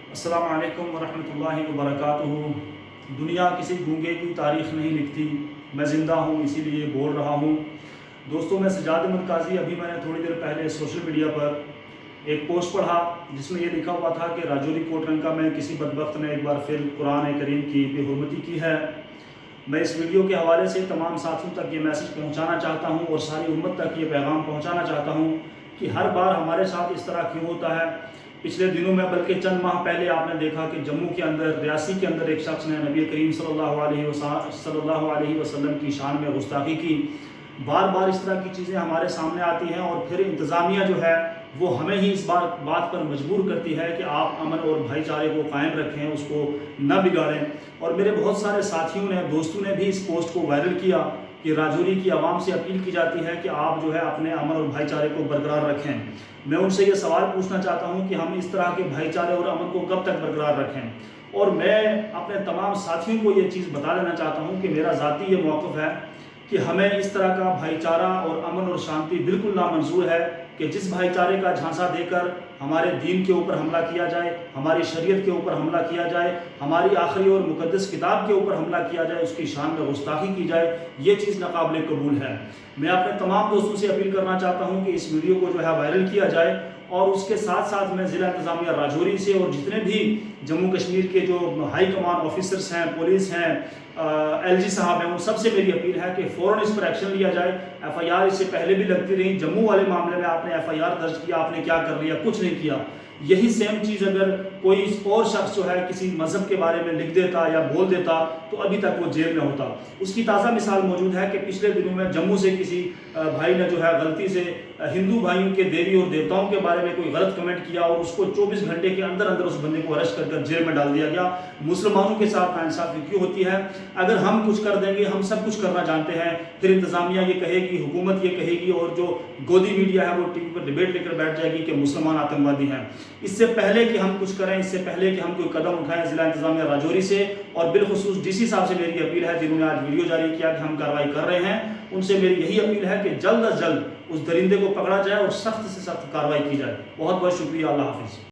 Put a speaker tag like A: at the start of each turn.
A: السلام علیکم ورحمۃ اللہ وبرکاتہ۔ دنیا کسی گونگے کی تاریخ نہیں لکھتی، میں زندہ ہوں اسی لیے بول رہا ہوں۔ دوستوں، میں سجاد احمد قاضی ابھی میں نے تھوڑی دیر پہلے سوشل میڈیا پر ایک پوسٹ پڑھا جس میں یہ لکھا ہوا تھا کہ راجوری کوٹ رنگا میں کسی بدبخت نے ایک بار پھر قرآن کریم کی بے حرمتی کی ہے۔ میں اس ویڈیو کے حوالے سے تمام ساتھیوں تک یہ میسج پہنچانا چاہتا ہوں اور ساری امت تک یہ پیغام پہنچانا چاہتا ہوں کہ ہر بار ہمارے ساتھ اس طرح کیوں ہوتا ہے۔ پچھلے دنوں میں بلکہ چند ماہ پہلے آپ نے دیکھا کہ جموں کے اندر، ریاسی کے اندر ایک شخص نے نبی کریم صلی اللہ علیہ وسلم کی شان میں گستاخی کی۔ بار بار اس طرح کی چیزیں ہمارے سامنے آتی ہیں اور پھر انتظامیہ جو ہے وہ ہمیں ہی اس بات پر مجبور کرتی ہے کہ آپ امن اور بھائی چارے کو قائم رکھیں، اس کو نہ بگاڑیں۔ اور میرے بہت سارے ساتھیوں نے، دوستوں نے بھی اس پوسٹ کو وائرل کیا کہ راجوری کی عوام سے اپیل کی جاتی ہے کہ آپ جو ہے اپنے امن اور بھائی چارے کو برقرار رکھیں۔ میں ان سے یہ سوال پوچھنا چاہتا ہوں کہ ہم اس طرح کے بھائی چارے اور امن کو کب تک برقرار رکھیں؟ اور میں اپنے تمام ساتھیوں کو یہ چیز بتا دینا چاہتا ہوں کہ میرا ذاتی یہ موقف ہے کہ ہمیں اس طرح کا بھائی چارہ اور امن اور شانتی بالکل نامنظور ہے کہ جس بھائی چارے کا جھانسا دے کر ہمارے دین کے اوپر حملہ کیا جائے، ہماری شریعت کے اوپر حملہ کیا جائے، ہماری آخری اور مقدس کتاب کے اوپر حملہ کیا جائے، اس کی شان میں گستاخی کی جائے، یہ چیز ناقابل قبول ہے۔ میں اپنے تمام دوستوں سے اپیل کرنا چاہتا ہوں کہ اس ویڈیو کو جو ہے وائرل کیا جائے، اور اس کے ساتھ ساتھ میں ضلع انتظامیہ راجوری سے اور جتنے بھی جموں کشمیر کے جو ہائی کمان آفیسرز ہیں، پولیس ہیں، ایل جی صاحب ہیں، ان سب سے میری اپیل ہے کہ فوراً اس پر ایکشن لیا جائے۔ ایف آئی آر اس سے پہلے بھی لگتی رہی، جموں والے معاملے میں آپ نے ایف آئی آر درج کیا، آپ نے کیا کر لیا؟ کچھ نہیں کیا۔ یہی سیم چیز اگر کوئی اور شخص جو ہے کسی مذہب کے بارے میں لکھ دیتا یا بول دیتا تو ابھی تک وہ جیل میں ہوتا۔ اس کی تازہ مثال موجود ہے کہ پچھلے دنوں میں جموں سے کسی بھائی نے جو ہے غلطی سے ہندو بھائیوں کے دیوی اور دیوتاؤں کے بارے میں کوئی غلط کمنٹ کیا اور اس کو 24 گھنٹے کے اندر اندر اس بندے کو ارسٹ کر جیل میں ڈال دیا گیا۔ مسلمانوں کے ساتھ ناانصافی کیوں ہوتی ہے؟ اگر ہم کچھ کر دیں گے، ہم سب کچھ کرنا جانتے ہیں، پھر انتظامیہ یہ کہے گی، حکومت یہ کہے گی، اور جو گودی میڈیا ہے وہ ٹی وی پر ڈیبیٹ لے کر بیٹھ جائے گی کہ مسلمان آتنکوادی ہیں۔ اس سے پہلے کہ ہم کچھ کریں، اس سے پہلے کہ ہم کوئی قدم اٹھائیں، ضلع انتظامیہ راجوری سے اور بالخصوص ڈی سی صاحب سے میری اپیل ہے جنہوں نے آج ویڈیو جاری کیا کہ ہم کارروائی کر رہے ہیں، ان سے میری یہی اپیل ہے کہ جلد از جلد اس درندے کو پکڑا جائے اور سخت سے سخت کارروائی کی جائے۔ بہت بہت شکریہ، اللہ حافظ۔